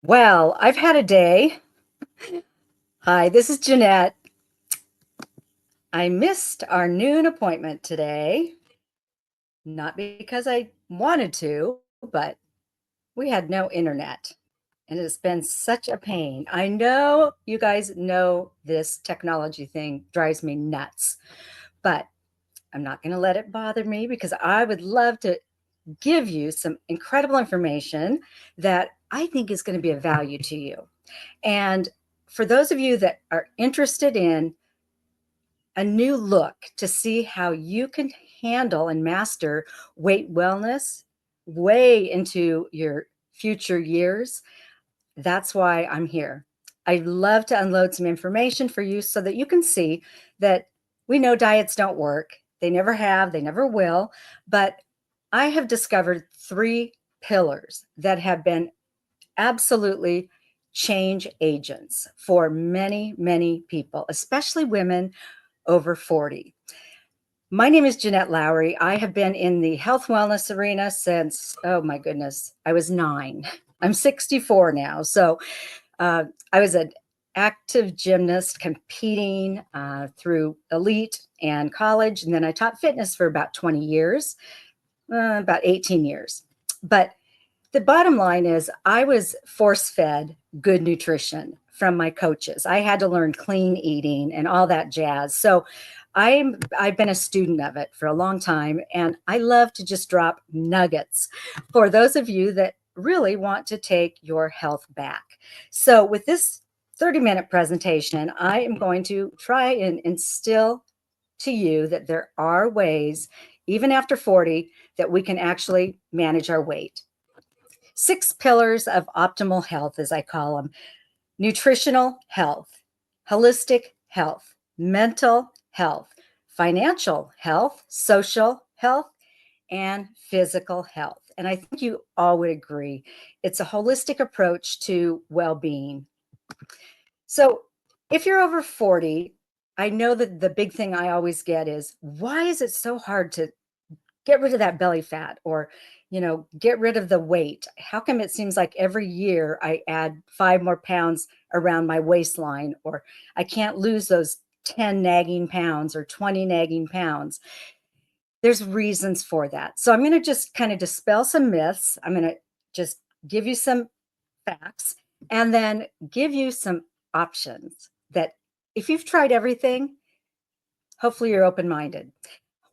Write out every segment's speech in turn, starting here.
Well, I've had a day. Hi, this is Jeanette. I missed our noon appointment today, not because I wanted to, but we had no internet. And it's been such a pain. I know you guys know this technology thing drives me nuts, but I'm not going to let it bother me because I would love to give you some incredible information that I think is going to be of value to you. And for those of you that are interested in a new look to see how you can handle and master weight wellness way into your future years, that's why I'm here. I'd love to unload some information for you so that you can see that we know diets don't work. They never have, they never will. But I have discovered three pillars that have been absolutely change agents for many, many people, especially women over 40. My name is Jeanette Lowry. I have been in the health wellness arena since, oh my goodness, I was 9. I'm 64 now. So I was an active gymnast competing through elite and college. And then I taught fitness for about 20 years, about 18 years. But the bottom line is I was force fed good nutrition from my coaches. I had to learn clean eating and all that jazz. So I've been a student of it for a long time, and I love to just drop nuggets for those of you that really want to take your health back. So with this 30-minute presentation, I am going to try and instill to you that there are ways, even after 40, that we can actually manage our weight. 6 pillars of optimal health, as I call them: nutritional health, holistic health, mental health, financial health, social health, and physical health. And I think you all would agree it's a holistic approach to well being. So if you're over 40, I know that the big thing I always get is, why is it so hard to get rid of that belly fat, or get rid of the weight? How come it seems like every year I add 5 more pounds around my waistline, or I can't lose those 10 nagging pounds or 20 nagging pounds? There's reasons for that. So I'm going to just kind of dispel some myths. I'm going to just give you some facts and then give you some options that, if you've tried everything, hopefully you're open-minded.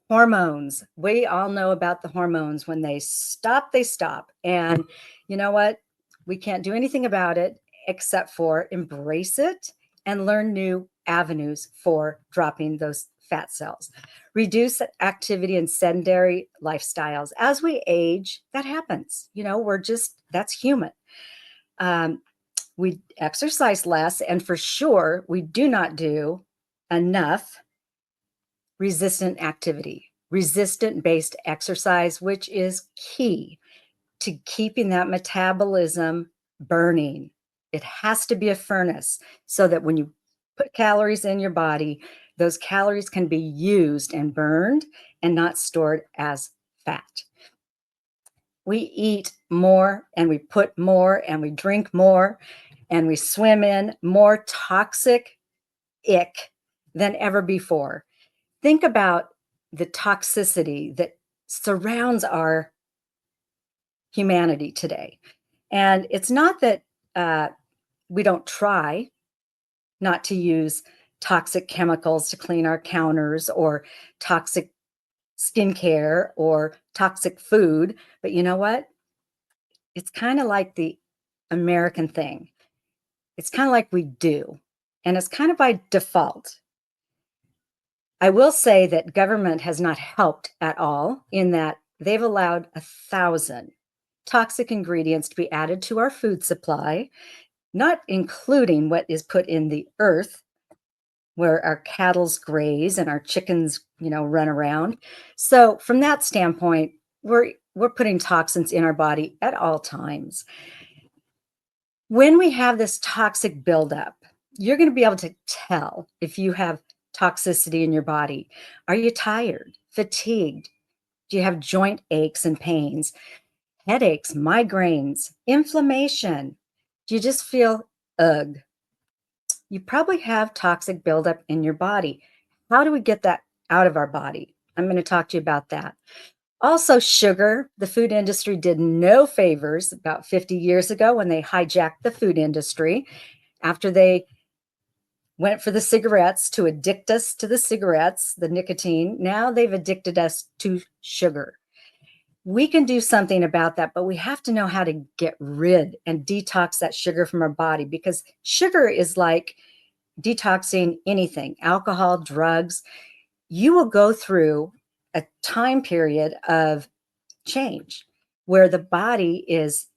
Hormones. We all know about the hormones. When they stop, they stop. And you know what? We can't do anything about it except for embrace it and learn new avenues for dropping those fat cells. Reduce activity and sedentary lifestyles. As we age, that happens. That's human. Um, we exercise less, and for sure, we do not do enough resistant activity, resistant based exercise, which is key to keeping that metabolism burning. It has to be a furnace so that when you put calories in your body, those calories can be used and burned and not stored as fat. We eat more and we put more and we drink more and we swim in more toxic ick than ever before. Think about the toxicity that surrounds our humanity today. And it's not that we don't try not to use toxic chemicals to clean our counters, or toxic skincare, or toxic food. But you know what? It's kind of like the American thing. It's kind of like we do. And it's kind of by default. I will say that government has not helped at all, in that they've allowed 1,000 toxic ingredients to be added to our food supply, not including what is put in the earth where our cattle's graze and our chickens, run around. So from that standpoint, we're putting toxins in our body at all times. When we have this toxic buildup, you're going to be able to tell if you have toxicity in your body. Are you tired, fatigued? Do you have joint aches and pains, headaches, migraines, inflammation? Do you just feel, ugh? You probably have toxic buildup in your body. How do we get that out of our body? I'm going to talk to you about that. Also, sugar. The food industry did no favors about 50 years ago when they hijacked the food industry after they went for the cigarettes to addict us to the cigarettes, the nicotine. Now they've addicted us to sugar. We can do something about that, but we have to know how to get rid and detox that sugar from our body, because sugar is like detoxing anything, alcohol, drugs. You will go through a time period of change where the body is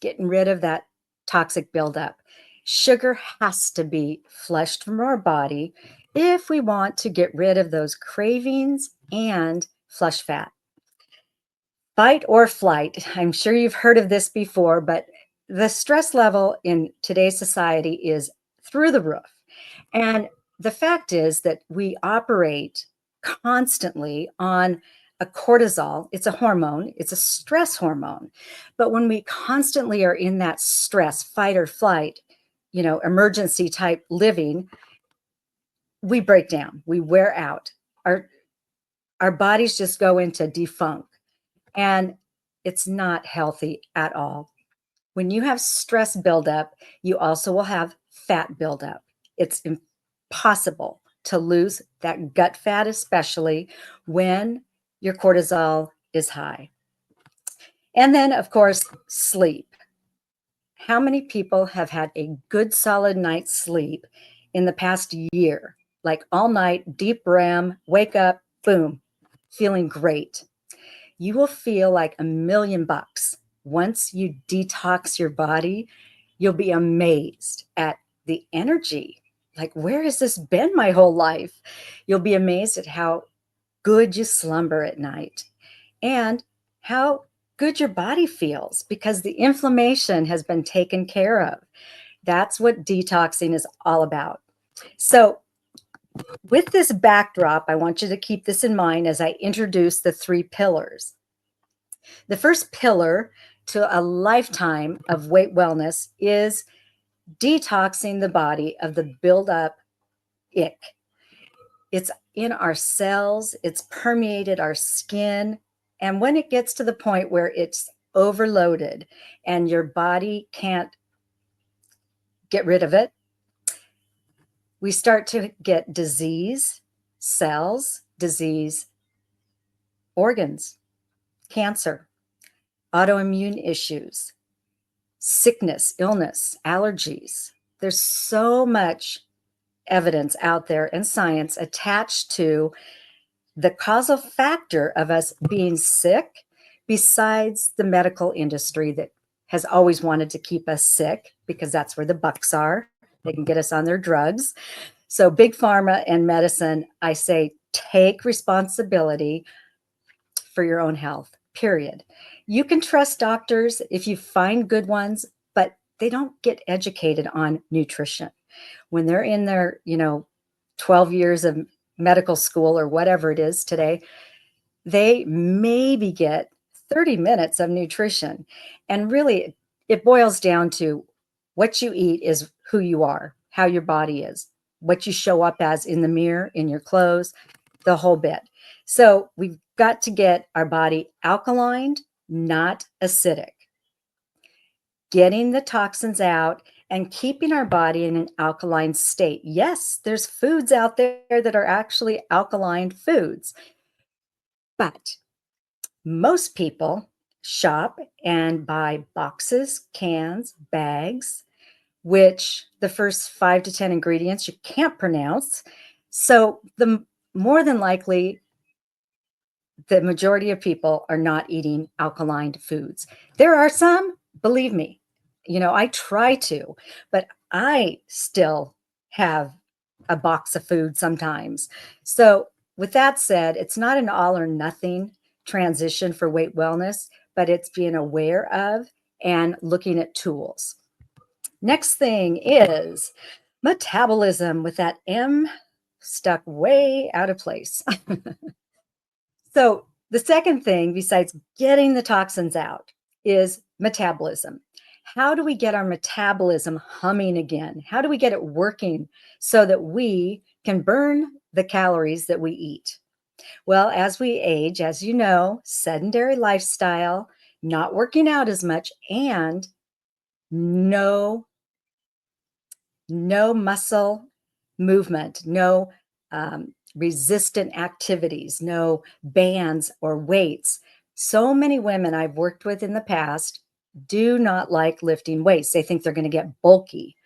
getting rid of that toxic buildup. Sugar has to be flushed from our body if we want to get rid of those cravings and flush fat. Fight or flight. I'm sure you've heard of this before, but the stress level in today's society is through the roof. And the fact is that we operate constantly on a cortisol. It's a hormone, it's a stress hormone. But when we constantly are in that stress, fight or flight, emergency type living, we break down, we wear out. Our bodies just go into defunk, and it's not healthy at all. When you have stress buildup, you also will have fat buildup. It's impossible to lose that gut fat, especially when your cortisol is high. And then, of course, sleep. How many people have had a good solid night's sleep in the past year? Like all night, deep REM, wake up, boom, feeling great. You will feel like $1,000,000 once you detox your body. You'll be amazed at the energy. Like, where has this been my whole life? You'll be amazed at how good you slumber at night and how good your body feels because the inflammation has been taken care of. That's what detoxing is all about. So, with this backdrop, I want you to keep this in mind as I introduce the 3 pillars. The first pillar to a lifetime of weight wellness is detoxing the body of the buildup ick. It's in our cells, it's permeated our skin. And when it gets to the point where it's overloaded and your body can't get rid of it, we start to get disease cells, disease organs, cancer, autoimmune issues, sickness, illness, allergies. There's so much evidence out there and science attached to the causal factor of us being sick, besides the medical industry that has always wanted to keep us sick because that's where the bucks are. They can get us on their drugs. So, big pharma and medicine, I say, take responsibility for your own health, period. You can trust doctors if you find good ones, but they don't get educated on nutrition. When they're in their, 12 years of medical school or whatever it is today, they maybe get 30 minutes of nutrition. And really, it boils down to what you eat is who you are, how your body is, what you show up as in the mirror, in your clothes, the whole bit. So we've got to get our body alkaline, not acidic, getting the toxins out and keeping our body in an alkaline state. Yes, there's foods out there that are actually alkaline foods, but most people shop and buy boxes, cans, bags, which the first 5 to 10 ingredients you can't pronounce. So the more than likely the majority of people are not eating alkaline foods. There are some, believe me, I try to, but I still have a box of food sometimes. So, with that said, it's not an all or nothing transition for weight wellness, but it's being aware of and looking at tools. Next thing is metabolism, with that M stuck way out of place. So, the second thing, besides getting the toxins out, is metabolism. How do we get our metabolism humming again? How do we get it working so that we can burn the calories that we eat? Well, as we age, as you know, sedentary lifestyle, not working out as much, and no muscle movement, no resistant activities, no bands or weights. So many women I've worked with in the past do not like lifting weights. They think they're going to get bulky.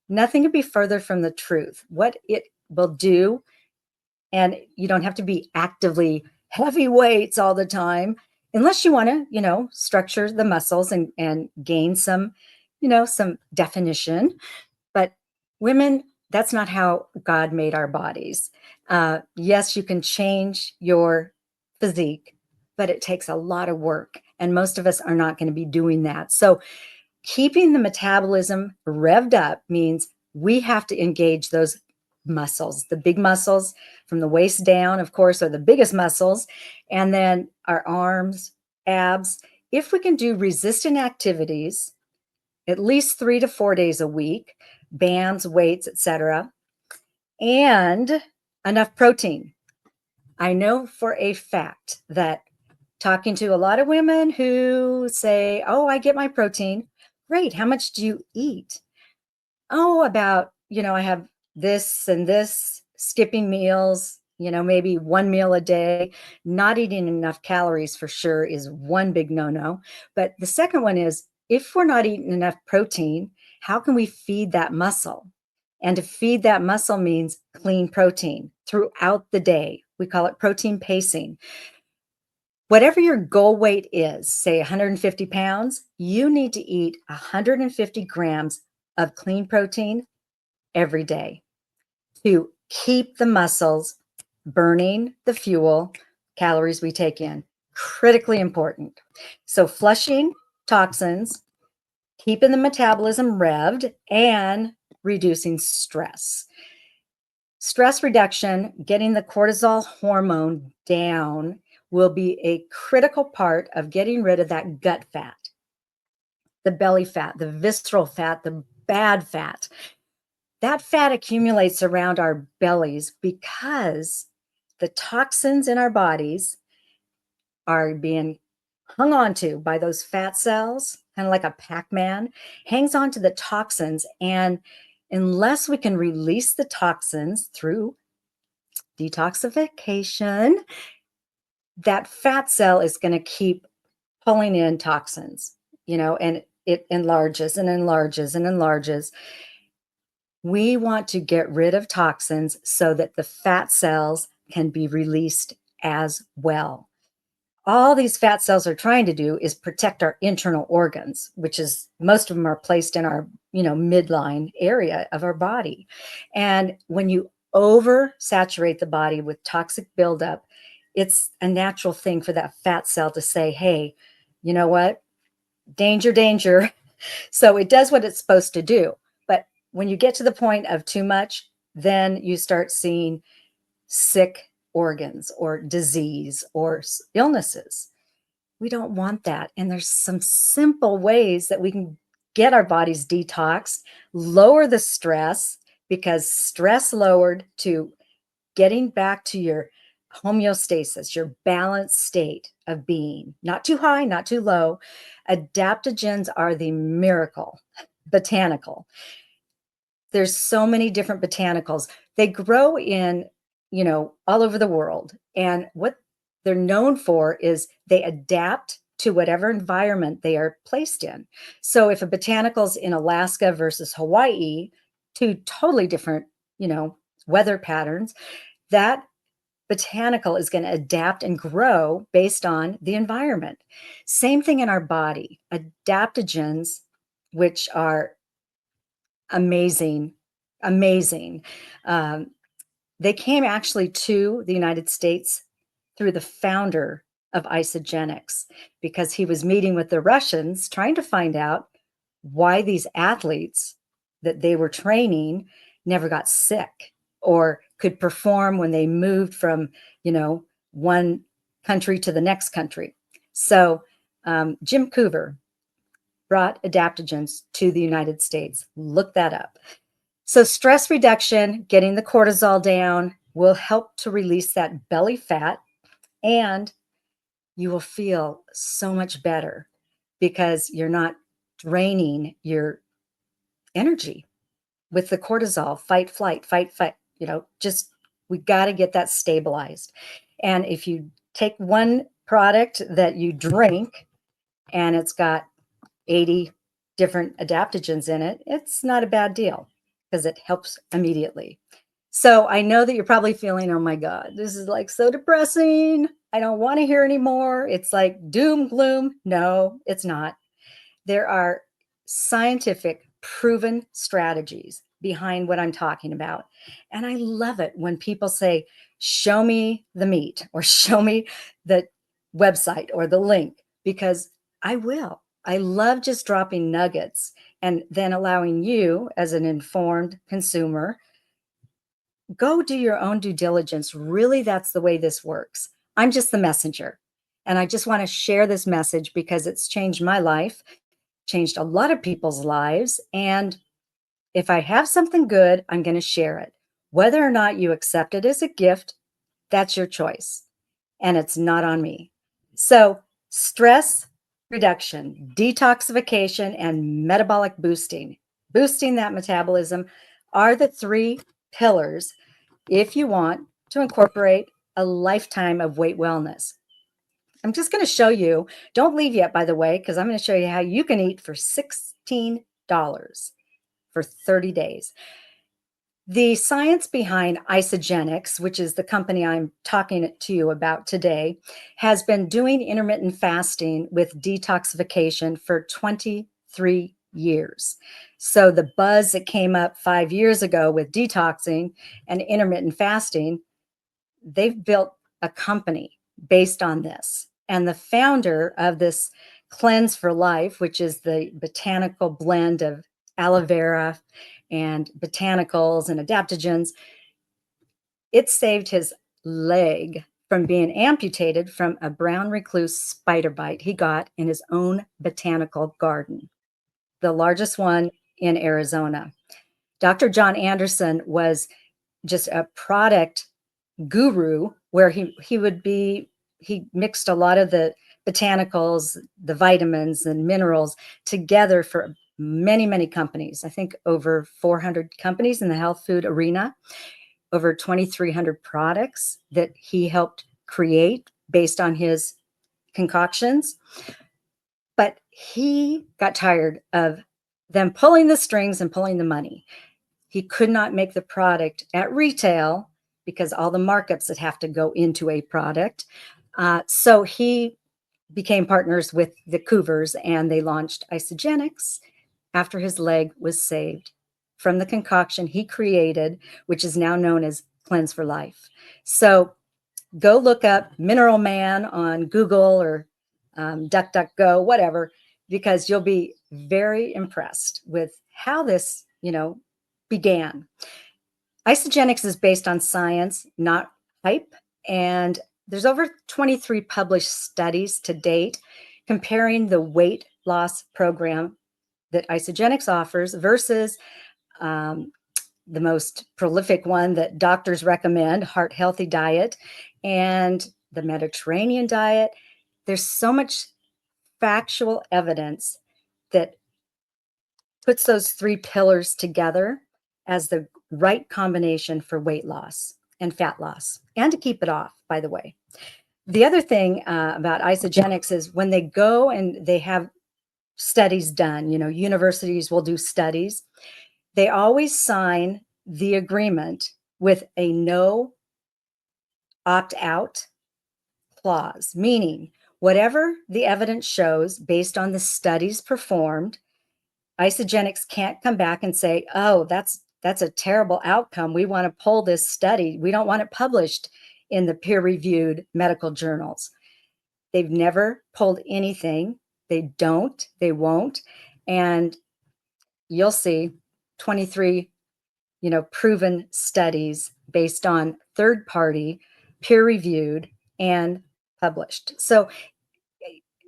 Nothing could be further from the truth. What it will do, and you don't have to be actively heavy weights all the time, unless you want to, structure the muscles and gain some, some definition. But women, that's not how God made our bodies. Yes, you can change your physique, but it takes a lot of work. And most of us are not going to be doing that. So keeping the metabolism revved up means we have to engage those muscles. The big muscles from the waist down, of course, are the biggest muscles. And then our arms, abs. If we can do resistant activities, at least 3 to 4 days a week, bands, weights, etc., and enough protein. I know for a fact that talking to a lot of women who say, "Oh, I get my protein." Great. How much do you eat? Oh, about, I have this and this, skipping meals, maybe one meal a day. Not eating enough calories for sure is one big no-no. But the second one is, if we're not eating enough protein, how can we feed that muscle? And to feed that muscle means clean protein throughout the day. We call it protein pacing. Whatever your goal weight is, say 150 pounds, you need to eat 150 grams of clean protein every day to keep the muscles burning the fuel, calories we take in. Critically important. So flushing toxins, keeping the metabolism revved, and reducing stress. Stress reduction, getting the cortisol hormone down, will be a critical part of getting rid of that gut fat, the belly fat, the visceral fat, the bad fat. That fat accumulates around our bellies because the toxins in our bodies are being hung onto by those fat cells, kind of like a Pac-Man, hangs on to the toxins. And unless we can release the toxins through detoxification, that fat cell is going to keep pulling in toxins, and it enlarges and enlarges and enlarges. We want to get rid of toxins so that the fat cells can be released as well. All these fat cells are trying to do is protect our internal organs, which is most of them are placed in our, midline area of our body. And when you oversaturate the body with toxic buildup, it's a natural thing for that fat cell to say, hey, you know what? Danger, danger. So it does what it's supposed to do. But when you get to the point of too much, then you start seeing sick organs or disease or illnesses. We don't want that. And there's some simple ways that we can get our bodies detoxed, lower the stress, because stress lowered to getting back to your homeostasis, your balanced state of being, not too high, not too low. Adaptogens are the miracle, botanical. There's so many different botanicals. They grow in, all over the world. And what they're known for is they adapt to whatever environment they are placed in. So if a botanical's in Alaska versus Hawaii, two totally different, weather patterns, that botanical is going to adapt and grow based on the environment. Same thing in our body. Adaptogens, which are amazing, amazing. Um, they came actually to the United States through the founder of isogenics, because he was meeting with the Russians trying to find out why these athletes that they were training never got sick or could perform when they moved from, one country to the next country. So Jim Coover, brought adaptogens to the United States. Look that up. So, stress reduction, getting the cortisol down, will help to release that belly fat, and you will feel so much better because you're not draining your energy with the cortisol, fight, flight, fight, fight. Just we got to get that stabilized. And if you take one product that you drink and it's got 80 different adaptogens in it, it's not a bad deal because it helps immediately. So I know that you're probably feeling, oh my God, this is like so depressing. I don't want to hear anymore. It's like doom, gloom. No, it's not. There are scientific proven strategies behind what I'm talking about. And I love it when people say, show me the meat or show me the website or the link, because I will. I love just dropping nuggets and then allowing you, as an informed consumer, go do your own due diligence. Really, that's the way this works. I'm just the messenger. And I just want to share this message because it's changed my life, changed a lot of people's lives. And if I have something good, I'm going to share it. Whether or not you accept it as a gift, that's your choice. And it's not on me. So, stress reduction, detoxification, and metabolic boosting, boosting that metabolism, are the three pillars if you want to incorporate a lifetime of weight wellness. I'm just going to show you, don't leave yet, by the way, because I'm going to show you how you can eat for $16 for 30 days. The science behind Isogenics, which is the company I'm talking to you about today, has been doing intermittent fasting with detoxification for 23 years. So the buzz that came up 5 years ago with detoxing and intermittent fasting, they've built a company based on this. And the founder of this Cleanse for Life, which is the botanical blend of aloe vera and botanicals and adaptogens, it saved his leg from being amputated from a brown recluse spider bite he got in his own botanical garden, the largest one in Arizona. Dr. John Anderson was just a product guru, where he mixed a lot of the botanicals, the vitamins and minerals together for many, many companies. I think over 400 companies in the health food arena, over 2,300 products that he helped create based on his concoctions. But he got tired of them pulling the strings and pulling the money. He could not make the product at retail because all the markups that have to go into a product. So he became partners with the Coovers, and they launched Isogenics after his leg was saved from the concoction he created, which is now known as Cleanse for Life. So go look up Mineral Man on Google or DuckDuckGo, whatever, because you'll be very impressed with how this, began. Isogenics is based on science, not hype, and there's over 23 published studies to date comparing the weight loss program that Isogenics offers versus um, the most prolific one that doctors recommend, heart healthy diet, and the Mediterranean diet. There's so much factual evidence that puts those three pillars together as the right combination for weight loss and fat loss, and to keep it off, by the way. The other thing about Isogenics is when they go and they have studies done, universities will do studies, they always sign the agreement with a no opt out clause, meaning whatever the evidence shows based on the studies performed, Isogenics can't come back and say, oh, that's a terrible outcome. We want to pull this study. We don't want it published in the peer-reviewed medical journals. They've never pulled anything. They don't, they won't. And you'll see 23, proven studies based on third party, peer reviewed, and published. So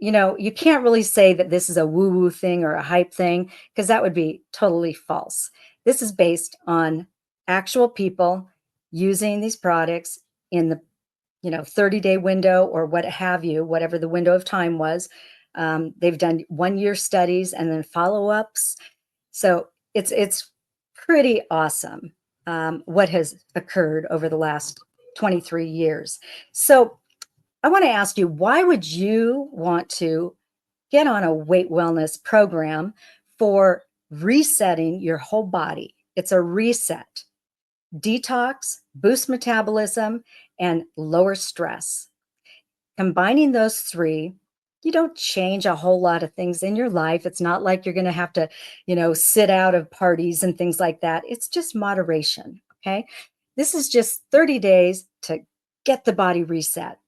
you can't really say that this is a woo woo thing or a hype thing because that would be totally false. This is based on actual people using these products in the 30-day window or what have you, whatever the window of time was. They've done 1 year studies and then follow-ups. So it's pretty awesome what has occurred over the last 23 years. So I want to ask you, why would you want to get on a weight wellness program for resetting your whole body? It's a reset, detox, boost metabolism, and lower stress. Combining those three, you don't change a whole lot of things in your life. It's not like you're going to have to, sit out of parties and things like that. It's just moderation. Okay. This is just 30 days to get the body reset.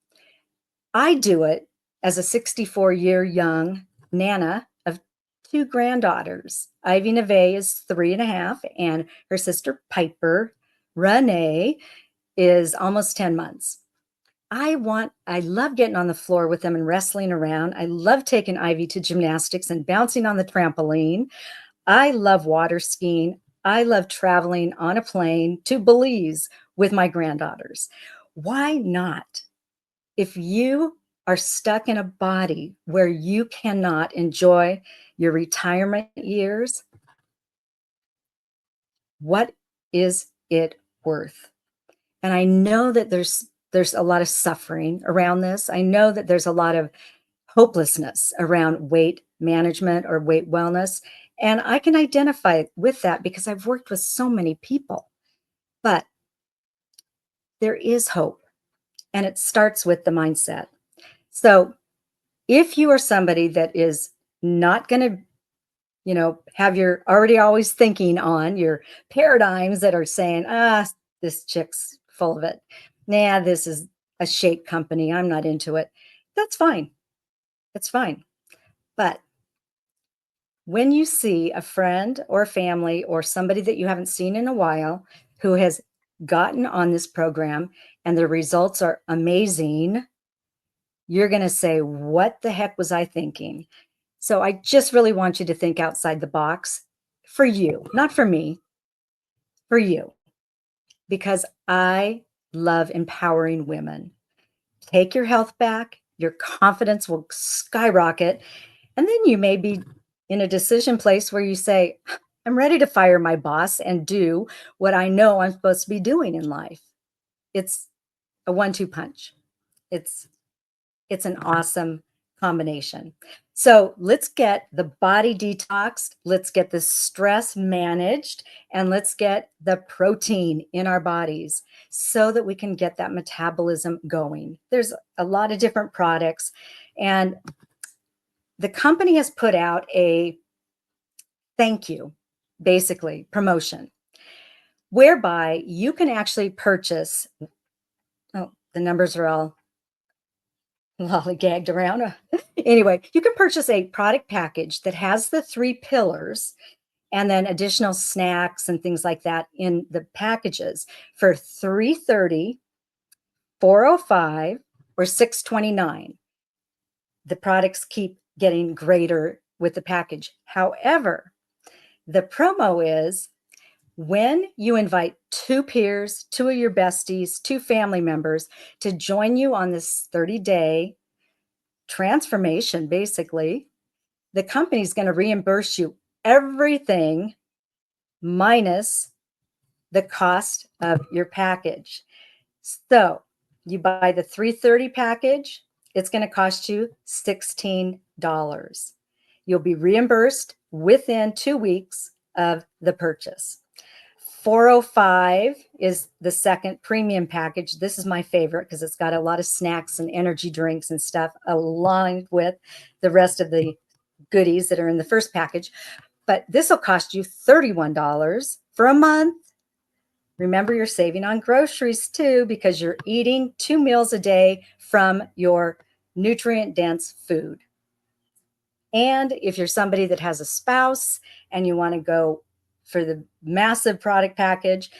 I do it as a 64-year young nana of two granddaughters. Ivy Neve is 3.5, and her sister Piper Renee is almost 10 months. I love getting on the floor with them and wrestling around. I love taking Ivy to gymnastics and bouncing on the trampoline. I love water skiing. I love traveling on a plane to Belize with my granddaughters. Why not? If you are stuck in a body where you cannot enjoy your retirement years, what is it worth? And I know that there's a lot of suffering around this. I know that there's a lot of hopelessness around weight management or weight wellness. And I can identify with that because I've worked with so many people. But there is hope, and it starts with the mindset. So if you are somebody that is not going to, have your already always thinking on your paradigms that are saying, this chick's full of it. Nah, this is a shake company. I'm not into it. That's fine. It's fine. But when you see a friend or family or somebody that you haven't seen in a while who has gotten on this program and the results are amazing, you're going to say, what the heck was I thinking? So I just really want you to think outside the box for you, not for me, for you, because I love empowering women. Take your health back, your confidence will skyrocket, and then you may be in a decision place where you say, I'm ready to fire my boss and do what I know I'm supposed to be doing in life. It's a 1-2 punch. It's It's an awesome combination. So let's get the body detoxed, let's get the stress managed, and let's get the protein in our bodies so that we can get that metabolism going. There's a lot of different products, and the company has put out a thank you, basically, promotion, whereby you can actually purchase. Oh, the numbers are all lollygagged around. Anyway, you can purchase a product package that has the 3 pillars and then additional snacks and things like that in the packages for 330, 405, or 629. The products keep getting greater with the package. However, the promo is when you invite 2 peers, 2 of your besties, 2 family members to join you on this 30-day transformation, basically, the company's going to reimburse you everything minus the cost of your package. So you buy the 330 package, it's going to cost you $16. You'll be reimbursed within 2 weeks of the purchase. 405 is the second premium package. This is my favorite because it's got a lot of snacks and energy drinks and stuff aligned with the rest of the goodies that are in the first package. But this will cost you $31 for a month. Remember, you're saving on groceries too because you're eating 2 meals a day from your nutrient dense food. And if you're somebody that has a spouse and you want to go for the massive product package,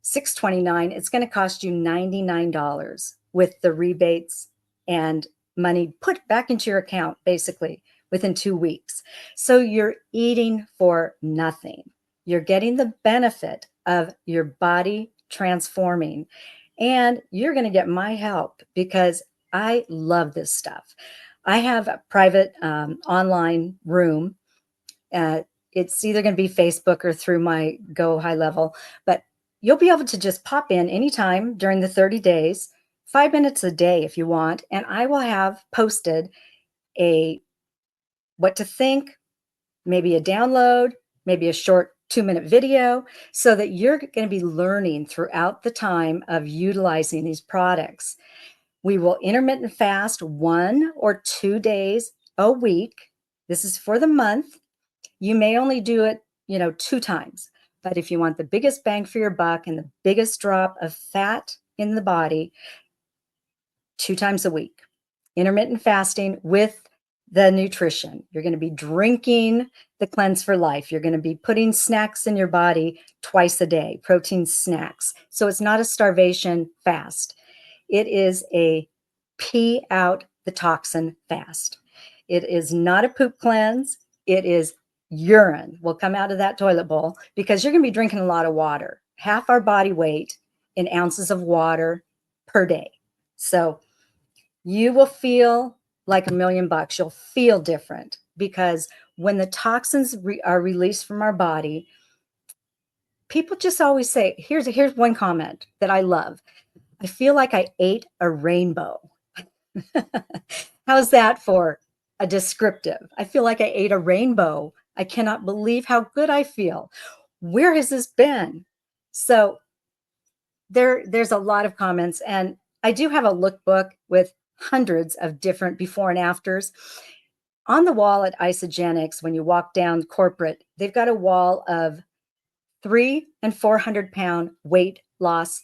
$629, it's going to cost you $99 with the rebates and money put back into your account basically within 2 weeks. So you're eating for nothing. You're getting the benefit of your body transforming, and you're going to get my help because I love this stuff. I have a private online room. Uh, it's either going to be Facebook or through my Go High Level, but you'll be able to just pop in anytime during the 30 days, 5 minutes a day if you want, and I will have posted a what to think, maybe a download, maybe a short 2-minute video, so that you're going to be learning throughout the time of utilizing these products. We will intermittent fast 1 or 2 days a week. This is for the month. You may only do it, 2 times. But if you want the biggest bang for your buck and the biggest drop of fat in the body, 2 times a week. Intermittent fasting with the nutrition. You're going to be drinking the Cleanse for Life. You're going to be putting snacks in your body twice a day, protein snacks. So it's not a starvation fast. It is a pee out the toxin fast. It is not a poop cleanse. It is urine will come out of that toilet bowl because you're going to be drinking a lot of water, half our body weight in ounces of water per day. So you will feel like $1,000,000. You'll feel different because when the toxins are released from our body, people just always say, here's one comment that I love. I feel like I ate a rainbow. How's that for a descriptive? I feel like I ate a rainbow. I cannot believe how good I feel. Where has this been? So there's a lot of comments, and I do have a lookbook with hundreds of different before and afters. On the wall at Isagenix, when you walk down corporate, they've got a wall of 300 and 400 pound weight loss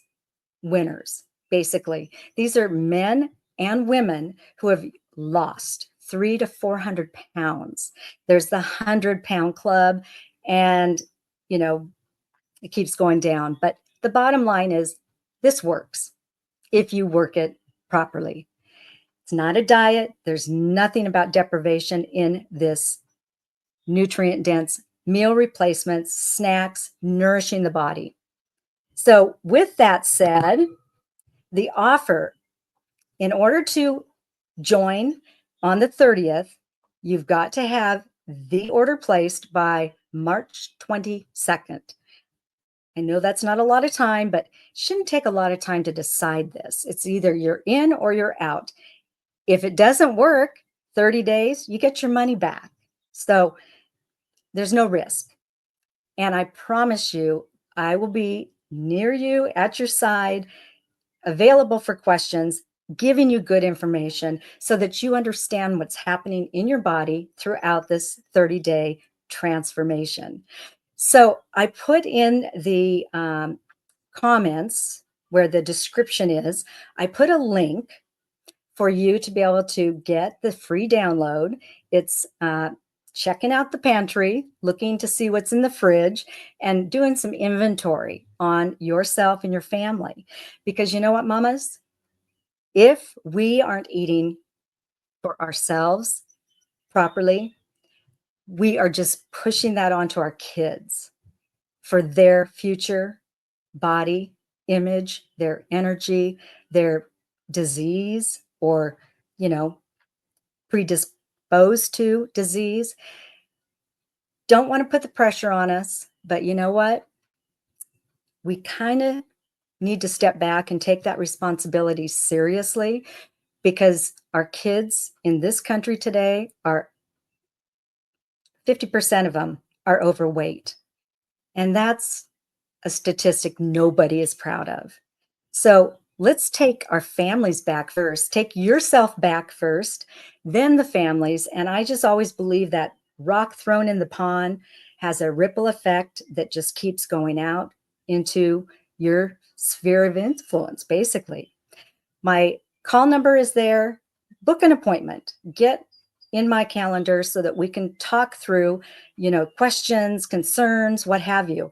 winners. Basically, these are men and women who have lost 300 to 400 pounds. There's the 100 pound club, and you know it keeps going down. But the bottom line is this works if you work it properly. It's not a diet. There's nothing about deprivation in this nutrient dense meal replacements, snacks, nourishing the body. So, with that said, the offer, in order to join on the 30th, you've got to have the order placed by March 22nd. I know that's not a lot of time, but it shouldn't take a lot of time to decide this. It's either you're in or you're out. If it doesn't work, 30 days, you get your money back. So there's no risk. And I promise you, I will be near you, at your side, available for questions, giving you good information so that you understand what's happening in your body throughout this 30-day transformation. So I put in the comments where the description is, I put a link for you to be able to get the free download. It's checking out the pantry, looking to see what's in the fridge, and doing some inventory on yourself and your family. Because you know what, mamas? If we aren't eating for ourselves properly, we are just pushing that onto our kids for their future body image, their energy, their disease, or, you know, predisposed to disease. Don't want to put the pressure on us, but you know what? We kind of need to step back and take that responsibility seriously because our kids in this country today are 50% of them are overweight. And that's a statistic nobody is proud of. So let's take our families back first. Take yourself back first, then the families. And I just always believe that rock thrown in the pond has a ripple effect that just keeps going out into your sphere of influence, basically. My call number is there. Book an appointment. Get in my calendar so that we can talk through, questions, concerns, what have you.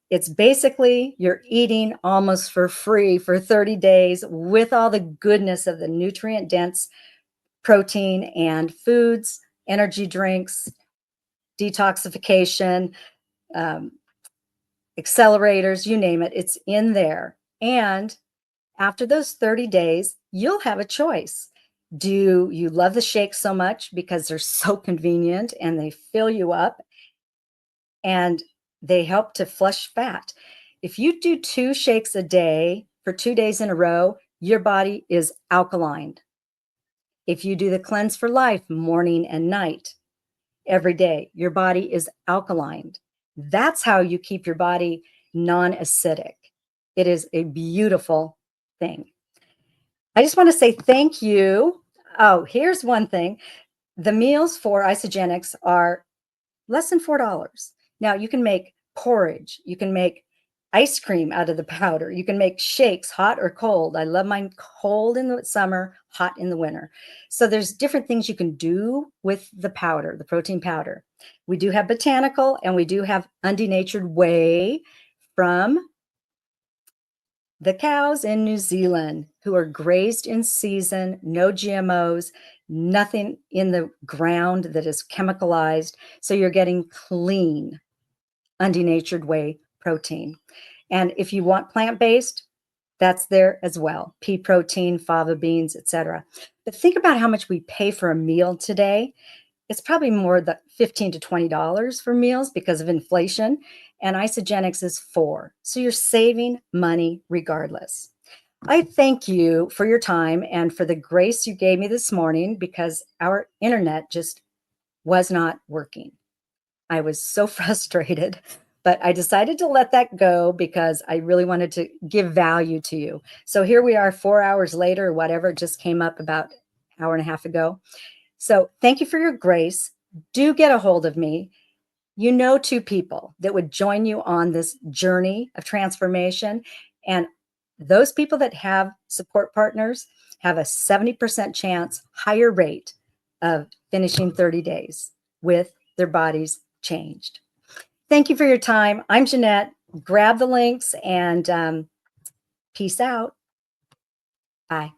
It's basically you're eating almost for free for 30 days with all the goodness of the nutrient dense protein and foods, energy drinks, detoxification, um, accelerators, you name it, it's in there. And after those 30 days, you'll have a choice. Do you love the shakes so much because they're so convenient and they fill you up and they help to flush fat? If you do 2 shakes a day for 2 days in a row, your body is alkaline. If you do the cleanse for life morning and night every day, your body is alkaline. That's how you keep your body non-acidic. It is a beautiful thing. I just want to say thank you. Oh, here's one thing. The meals for Isogenics are less than $4. Now you can make porridge, you can make ice cream out of the powder, you can make shakes, hot or cold. I love mine cold in the summer, hot in the winter. So there's different things you can do with the powder, the protein powder. We do have botanical and we do have undenatured whey from the cows in New Zealand who are grazed in season, no GMOs, nothing in the ground that is chemicalized. So you're getting clean, undenatured whey protein. And if you want plant-based, that's there as well. Pea protein, fava beans, etc. But think about how much we pay for a meal today. It's probably more than $15 to $20 for meals because of inflation, and Isogenics is 4. So you're saving money regardless. I thank you for your time and for the grace you gave me this morning because our internet just was not working. I was so frustrated, but I decided to let that go because I really wanted to give value to you. So here we are 4 hours later or whatever, it just came up about an hour and a half ago. So thank you for your grace. Do get a hold of me. You know 2 people that would join you on this journey of transformation. And those people that have support partners have a 70% chance, higher rate of finishing 30 days with their bodies changed. Thank you for your time. I'm Jeanette. Grab the links and peace out. Bye.